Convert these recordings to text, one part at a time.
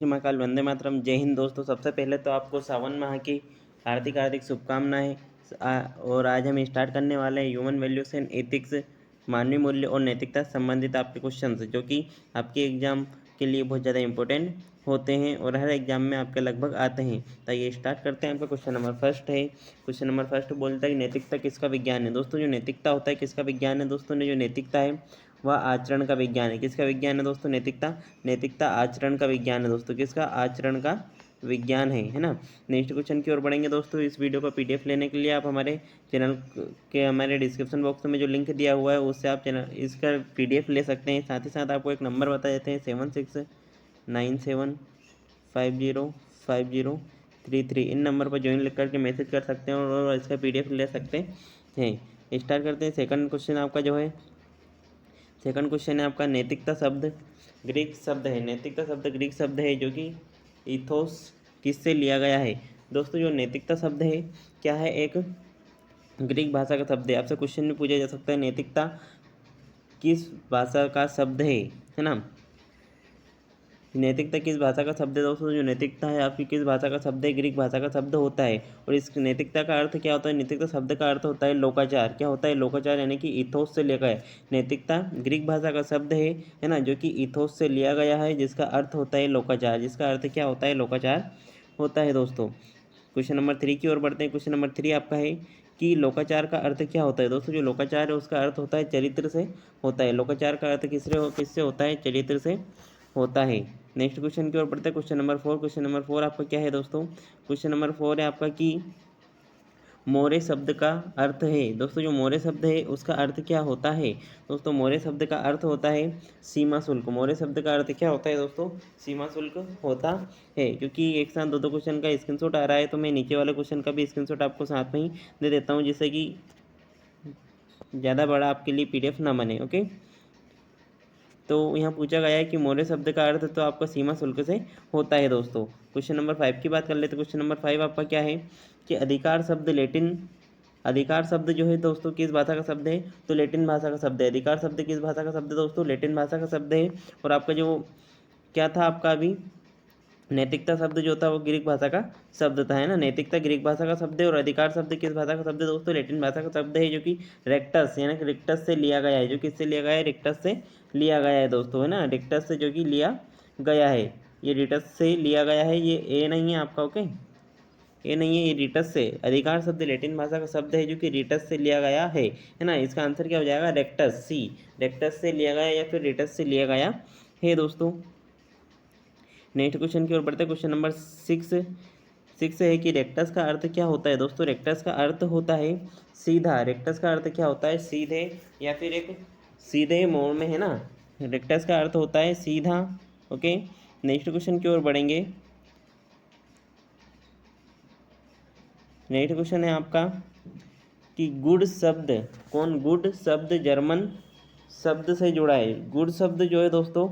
महाकाल वंदे मातरम। जय हिंद दोस्तों। सबसे पहले तो आपको सावन माह की हार्दिक हार्दिक शुभकामनाएं। और आज हम स्टार्ट करने वाले हैं ह्यूमन वैल्यूज एंड एथिक्स, मानवीय मूल्य और नैतिकता से संबंधित आपके क्वेश्चंस, जो कि आपके एग्जाम के लिए बहुत ज़्यादा इंपॉर्टेंट होते हैं और हर एग्जाम में आपके लगभग आते हैं। तो ये स्टार्ट करते हैं। आपका क्वेश्चन नंबर फर्स्ट है। क्वेश्चन नंबर फर्स्ट बोलता है कि नैतिकता किसका विज्ञान है। दोस्तों जो नैतिकता होता है किसका विज्ञान है। दोस्तों ने जो नैतिकता है वह आचरण का विज्ञान है। किसका विज्ञान है दोस्तों। नैतिकता नैतिकता आचरण का विज्ञान है दोस्तों। किसका। आचरण का विज्ञान है ना। नेक्स्ट क्वेश्चन की ओर बढ़ेंगे दोस्तों। इस वीडियो का पीडीएफ लेने के लिए आप हमारे चैनल के हमारे डिस्क्रिप्शन बॉक्स में जो लिंक दिया हुआ है उससे आप चैनल इसका पीडीएफ ले सकते हैं। साथ ही साथ आपको एक नंबर बता देते हैं 7697505033। इन नंबर पर ज्वाइन लिख करके मैसेज कर सकते हैं और इसका पीडीएफ ले सकते हैं। स्टार्ट करते हैं। सेकंड क्वेश्चन आपका जो है, सेकंड क्वेश्चन है आपका, नैतिकता शब्द ग्रीक शब्द है। नैतिकता शब्द ग्रीक शब्द है जो कि इथोस किससे लिया गया है। दोस्तों जो नैतिकता शब्द है क्या है, एक ग्रीक भाषा का शब्द है। आपसे क्वेश्चन में पूछा जा सकता है नैतिकता किस भाषा का शब्द है ना। नैतिकता किस भाषा का शब्द है। दोस्तों जो नैतिकता है आपकी किस भाषा का शब्द है, ग्रीक भाषा का शब्द होता है। और इस नैतिकता का अर्थ क्या होता है। नैतिकता शब्द का अर्थ होता है लोकाचार। क्या होता है। लोकाचार, यानी कि इथोस से लिया गया है। नैतिकता ग्रीक भाषा का शब्द है ना, जो कि इथोस से लिया गया है, जिसका अर्थ होता है लोकाचार। जिसका अर्थ क्या होता है, लोकाचार होता है दोस्तों। क्वेश्चन नंबर 3 की ओर बढ़ते हैं। क्वेश्चन नंबर 3 आपका है कि लोकाचार का अर्थ क्या होता है। दोस्तों जो लोकाचार है उसका अर्थ होता है चरित्र से होता है। लोकाचार का अर्थ किससे होता है, चरित्र से होता है। नेक्स्ट क्वेश्चन की ओर बढ़ते हैं। Question number 4। क्वेश्चन नंबर 4 आपका क्या है दोस्तों। क्वेश्चन नंबर 4 है आपका कि मोरे शब्द का अर्थ है। दोस्तों जो मोरे शब्द है उसका अर्थ क्या होता है। दोस्तों मोरे शब्द का अर्थ होता है सीमा शुल्क। मोरे शब्द का अर्थ क्या होता है दोस्तों, सीमा शुल्क होता है। क्योंकि एक साथ दो क्वेश्चन का स्क्रीनशॉट आ रहा है तो मैं नीचे वाले क्वेश्चन का भी स्क्रीनशॉट आपको साथ में ही दे देता हूँ, जिससे कि ज़्यादा बड़ा आपके लिए पीडीएफ ना बने। ओके, तो यहाँ पूछा गया है कि मोरे शब्द का अर्थ तो आपका सीमा शुल्क से होता है दोस्तों। क्वेश्चन नंबर 5 की बात कर लेते हैं। क्वेश्चन नंबर 5 आपका क्या है कि अधिकार शब्द लैटिन, अधिकार शब्द जो है दोस्तों किस भाषा का शब्द है, तो लैटिन भाषा का शब्द है। अधिकार शब्द किस भाषा का शब्द है दोस्तों, लैटिन भाषा का शब्द है। और आपका जो क्या था आपका अभी, नैतिकता शब्द जो था वो ग्रीक भाषा का शब्द था, है ना। नैतिकता ग्रीक भाषा का शब्द है और अधिकार शब्द किस भाषा का शब्द है दोस्तों, लैटिन भाषा का शब्द है, जो कि रेक्टस यानी कि रिक्टस से लिया गया है। जो किससे लिया गया है, रिक्टस से लिया गया है दोस्तों, है ना। रिक्टस से जो कि लिया गया है, ये रिटस से लिया गया है। ये ए नहीं है आपका, ओके, ये नहीं है, ये रिटस से। अधिकार शब्द लैटिन भाषा का शब्द है जो कि रिटस से लिया गया है ना। इसका आंसर क्या हो जाएगा, रेक्टस, सी। रेक्टस से लिया गया या फिर रिटस से लिया गया है दोस्तों। नेक्स्ट क्वेश्चन की ओर बढ़ते हैं। क्वेश्चन नंबर 6 है कि रेक्टस का अर्थ क्या होता है दोस्तों। रेक्टस का अर्थ होता है सीधा। रेक्टस का अर्थ क्या होता है, सीधे या फिर एक सीधे मोड़ में, है ना। रेक्टस का अर्थ होता है सीधा। ओके, नेक्स्ट क्वेश्चन की ओर बढ़ेंगे। नेक्स्ट क्वेश्चन है आपका कि गुड शब्द कौन, गुड शब्द जर्मन शब्द से जुड़ा है। गुड शब्द जो है दोस्तों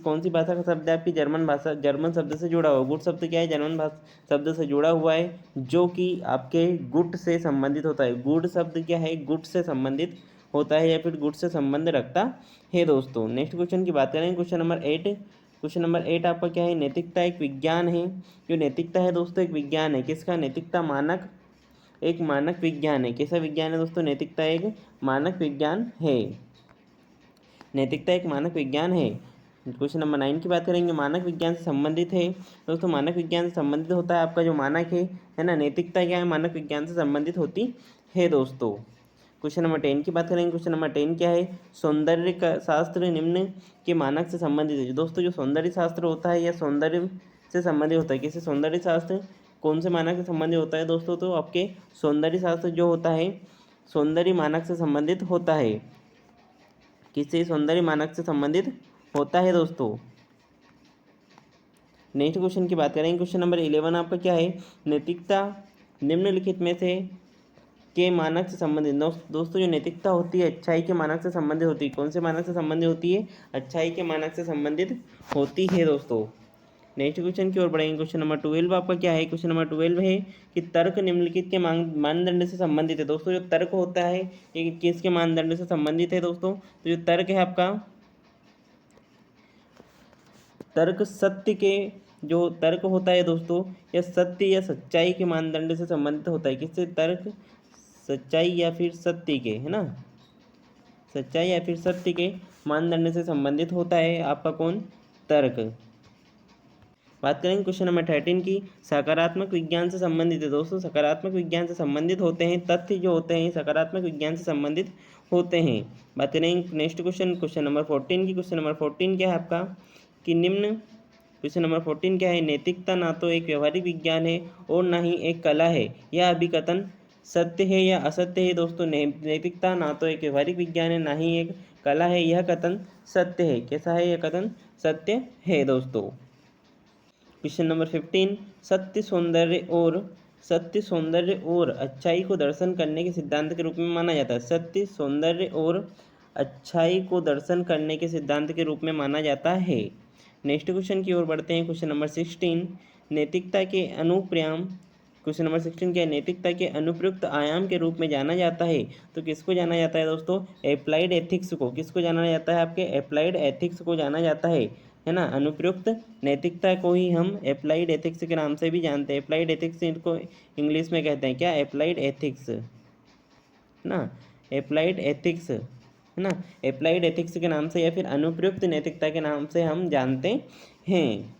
कौन सी भाषा का शब्द है आपकी, जर्मन भाषा, जर्मन शब्द से जुड़ा हुआ। गुड शब्द क्या है, जर्मन भाषा शब्द से जुड़ा हुआ है, जो कि आपके गुड से संबंधित होता है। गुड शब्द क्या है, गुड से संबंधित होता है या फिर गुड से संबंध रखता है दोस्तों। नेक्स्ट क्वेश्चन की बात करें। Question number 8। क्वेश्चन नंबर 8 आपका क्या है, नैतिकता एक विज्ञान है। जो नैतिकता है दोस्तों एक विज्ञान है। किसका, नैतिकता मानक, एक मानक विज्ञान है। कैसा विज्ञान है दोस्तों, नैतिकता एक मानक विज्ञान है। नैतिकता एक मानक विज्ञान है। क्वेश्चन नंबर 9 की बात करेंगे। मानक विज्ञान से संबंधित है दोस्तों। मानक विज्ञान से संबंधित होता है आपका जो मानक है ना। नैतिकता क्या है, मानक विज्ञान से संबंधित होती है दोस्तों। क्वेश्चन नंबर 10 की बात करेंगे। क्वेश्चन नंबर 10 क्या है, सौंदर्य का शास्त्र निम्न के मानक से संबंधित है। दोस्तों जो सौंदर्य शास्त्र होता है या सौंदर्य से संबंधित होता है, किसी सौंदर्य शास्त्र कौन से मानक से संबंधित होता है दोस्तों, तो आपके सौंदर्य शास्त्र जो होता है सौंदर्य मानक से संबंधित होता है। किससे, सौंदर्य मानक से संबंधित होता है दोस्तों। नेक्स्ट क्वेश्चन की बात करेंगे। क्वेश्चन नंबर 11 आपका क्या है, नैतिकता निम्नलिखित में से के मानक से संबंधित। दोस्तों जो नैतिकता होती है अच्छाई के मानक से संबंधित होती है। कौन से मानक से संबंधित होती है, अच्छाई के मानक से संबंधित होती है दोस्तों। नेक्स्ट क्वेश्चन की ओर बढ़ेंगे। क्वेश्चन नंबर 12 आपका क्या है, क्वेश्चन नंबर 12 है कि तर्क निम्नलिखित के मानदंड से संबंधित है। दोस्तों जो तर्क होता है ये किसके मानदंड से संबंधित है दोस्तों, तो जो तर्क है आपका, तर्क सत्य के जो तर्क होता है दोस्तों, यह सत्य या सच्चाई के मानदंड से संबंधित होता है। किससे? तर्क सच्चाई या फिर सत्य के, है ना, सच्चाई या फिर सत्य के मानदंड से संबंधित होता है आपका कौन? तर्क। बात करेंगे क्वेश्चन नंबर 13 की, सकारात्मक विज्ञान से संबंधित है। दोस्तों सकारात्मक विज्ञान से संबंधित होते हैं तथ्य जो होते हैं सकारात्मक विज्ञान से संबंधित होते हैं। बात करेंगे नेक्स्ट क्वेश्चन, क्वेश्चन नंबर 14 की। क्वेश्चन नंबर 14 क्या है आपका कि निम्न, क्वेश्चन नंबर 14 क्या है? नैतिकता ना तो एक व्यवहारिक विज्ञान है और ना ही एक कला है, यह अभिकथन सत्य है या असत्य है? दोस्तों नैतिकता ना तो एक व्यवहारिक विज्ञान है ना ही एक कला है, यह कथन सत्य है। कैसा है? यह कथन सत्य है दोस्तों। क्वेश्चन नंबर 15, सत्य सौंदर्य और अच्छाई को दर्शन करने के सिद्धांत के रूप में माना जाता है। सत्य सौंदर्य और अच्छाई को दर्शन करने के सिद्धांत के रूप में माना जाता है। नेक्स्ट क्वेश्चन की ओर बढ़ते हैं। क्वेश्चन नंबर 16, नैतिकता के अनुप्रयाम, क्वेश्चन नंबर 16 क्या है? नैतिकता के अनुप्रयुक्त आयाम के रूप में जाना जाता है। तो किसको जाना जाता है दोस्तों? एप्लाइड एथिक्स को। किसको जाना जाता है? आपके एप्लाइड एथिक्स को जाना जाता है ना। अनुप्रयुक्त नैतिकता को ही हम एप्लाइड एथिक्स के नाम से भी जानते हैं। एप्लाइड एथिक्स इनको इंग्लिश में कहते हैं क्या? एप्लाइड एथिक्स, ना, एप्लाइड एथिक्स, है ना, एप्लाइड एथिक्स के नाम से या फिर अनुप्रयुक्त नैतिकता के नाम से हम जानते हैं।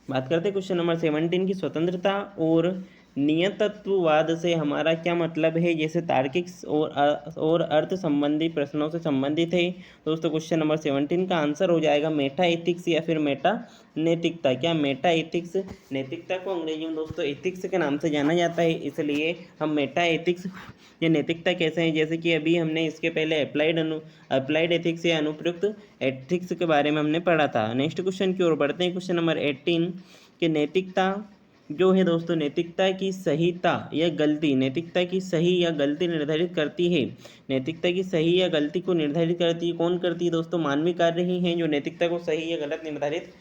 बात करते हैं क्वेश्चन नंबर 17 की, स्वतंत्रता और नियतत्ववाद से हमारा क्या मतलब है? जैसे तार्किक और अर्थ संबंधी प्रश्नों से संबंधित है। दोस्तों क्वेश्चन नंबर 17 का आंसर हो जाएगा मेटा एथिक्स या फिर मेटा नैतिकता। क्या? Meta ethics. नैतिकता को अंग्रेजी में दोस्तों एथिक्स के नाम से जाना जाता है, इसलिए हम मेटा एथिक्स या नैतिकता कैसे हैं, जैसे कि अभी हमने इसके पहले अप्लाइड एथिक्स या अनुप्रयुक्त एथिक्स के बारे में हमने पढ़ा था। नेक्स्ट क्वेश्चन की ओर बढ़ते हैं। क्वेश्चन नंबर 18 कि नैतिकता जो है दोस्तों, नैतिकता की सहीता या गलती, नैतिकता की सही या गलती निर्धारित करती है। नैतिकता की सही या गलती को निर्धारित करती है, कौन करती है दोस्तों? मानवीय कार्य ही हैं जो नैतिकता को सही या गलत निर्धारित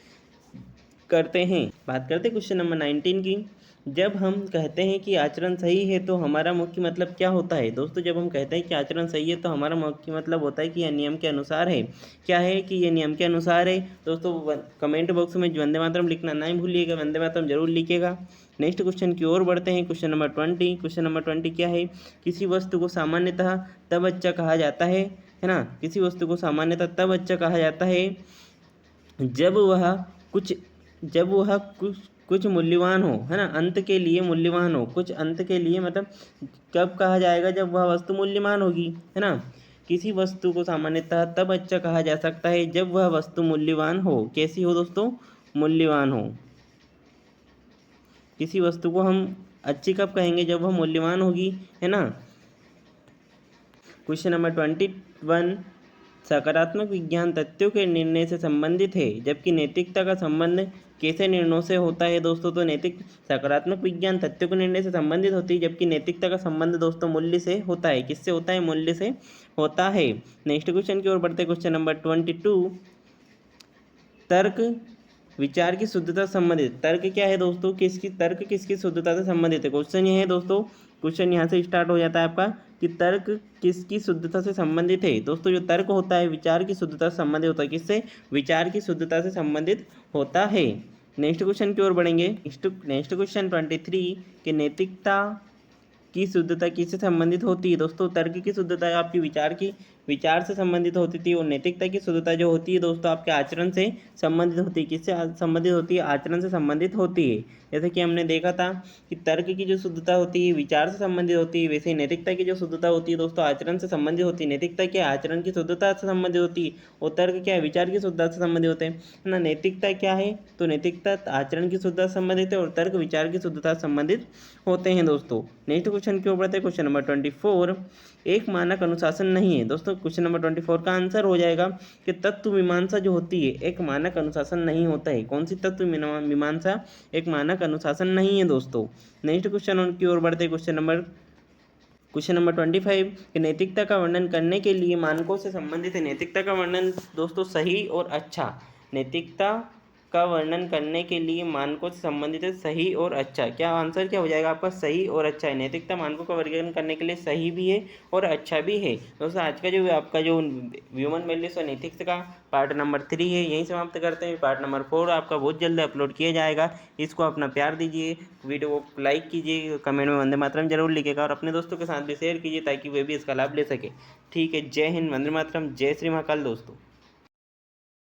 करते हैं। बात करते हैं क्वेश्चन नंबर 19 की, जब हम कहते हैं कि आचरण सही है तो हमारा मुख्य मतलब क्या होता है? दोस्तों जब हम कहते हैं कि आचरण सही है तो हमारा मुख्य मतलब होता है कि यह नियम के अनुसार है। क्या है कि ये नियम के अनुसार है? दोस्तों कमेंट बॉक्स में वंदे मातरम लिखना नहीं भूलिएगा, वंदे मातरम जरूर लिखिएगा। नेक्स्ट क्वेश्चन की ओर बढ़ते हैं। क्वेश्चन नंबर 20, क्वेश्चन नंबर 20 क्या है? किसी वस्तु को सामान्यतः तब अच्छा कहा जाता है ना, किसी वस्तु को सामान्यतः तब अच्छा कहा जाता है जब वह कुछ मूल्यवान हो, है ना, अंत के लिए मूल्यवान हो। कुछ अंत के लिए मतलब कब कहा जाएगा? जब वह वस्तु मूल्यवान होगी, है ना। किसी वस्तु को सामान्यतः तब अच्छा कहा जा सकता है जब वह वस्तु मूल्यवान हो। कैसी हो दोस्तों? मूल्यवान हो। किसी वस्तु को हम अच्छी कब कहेंगे? जब वह मूल्यवान होगी, है ना। क्वेश्चन नंबर 21, सकारात्मक विज्ञान तथ्यों के निर्णय से संबंधित है जबकि नैतिकता का संबंध कैसे निर्णयों से होता है? दोस्तों तो सकारात्मक विज्ञान तथ्यों के निर्णय से संबंधित होती है जबकि नैतिकता का संबंध दोस्तों मूल्य से होता है। किससे होता है? मूल्य से होता है। नेक्स्ट क्वेश्चन की ओर बढ़ते हैं। क्वेश्चन नंबर 22, तर्क विचार की शुद्धता से संबंधित। तर्क क्या है दोस्तों? तर्क किसकी शुद्धता से संबंधित है? क्वेश्चन ये है दोस्तों, क्वेश्चन यहाँ से स्टार्ट हो जाता है आपका कि तर्क किसकी शुद्धता से संबंधित है। दोस्तों जो तर्क होता है विचार की शुद्धता से संबंधित होता है। किससे? विचार की शुद्धता से संबंधित होता है। नेक्स्ट क्वेश्चन की ओर बढ़ेंगे। नेक्स्ट क्वेश्चन 23 कि नैतिकता की शुद्धता किससे संबंधित होती है? दोस्तों तर्क की शुद्धता आपकी विचार से संबंधित होती थी और नैतिकता की शुद्धता जो होती है दोस्तों आपके आचरण से संबंधित होती है। किससे संबंधित होती है? आचरण से संबंधित होती है। जैसे कि हमने देखा था कि तर्क की जो शुद्धता होती है विचार से संबंधित होती है, वैसे ही नैतिकता की जो शुद्धता होती है दोस्तों आचरण से संबंधित होती है। नैतिकता क्या है? आचरण की शुद्धता से संबंधित होती है और तर्क क्या है? विचार की शुद्धता से संबंधित होते हैं, है ना। नैतिकता क्या है? तो नैतिकता आचरण की शुद्धता से संबंधित है और तर्क विचार की शुद्धता से संबंधित होते हैं दोस्तों। नेक्स्ट क्वेश्चन के ऊपर बढ़ते हैं। क्वेश्चन नंबर 24, एक मानक अनुशासन नहीं है। दोस्तों क्वेश्चन नंबर 24 का आंसर हो जाएगा कि तत्व मीमांसा जो होती है एक मानक अनुशासन नहीं होता है। कौन सी तत्व मीमांसा? एक मानक अनुशासन नहीं है दोस्तों। नेक्स्ट क्वेश्चन की ओर बढ़ते हैं। क्वेश्चन नंबर 25 कि नैतिकता का वर्णन करने के लिए मानकों से संबंधित है। नैतिकता का वर्णन दोस्तों सही और अच्छा, नैतिकता का वर्णन करने के लिए मानकों से संबंधित है सही और अच्छा। क्या आंसर क्या हो जाएगा आपका? सही और अच्छा है। नैतिकता मानकों का वर्गीकरण करने के लिए सही भी है और अच्छा भी है। दोस्तों आज का जो आपका जो ह्यूमन वैल्यूज और नैतिकता का पार्ट नंबर 3 है यहीं समाप्त करते हैं। पार्ट नंबर 4 आपका बहुत जल्द अपलोड किया जाएगा। इसको अपना प्यार दीजिए, वीडियो को लाइक कीजिए, कमेंट में वंदे मातरम जरूर लिखिएगा और अपने दोस्तों के साथ भी शेयर कीजिए ताकि वे भी इसका लाभ ले सके। ठीक है, जय हिंद, वंदे मातरम, जय श्री महाकाल दोस्तों।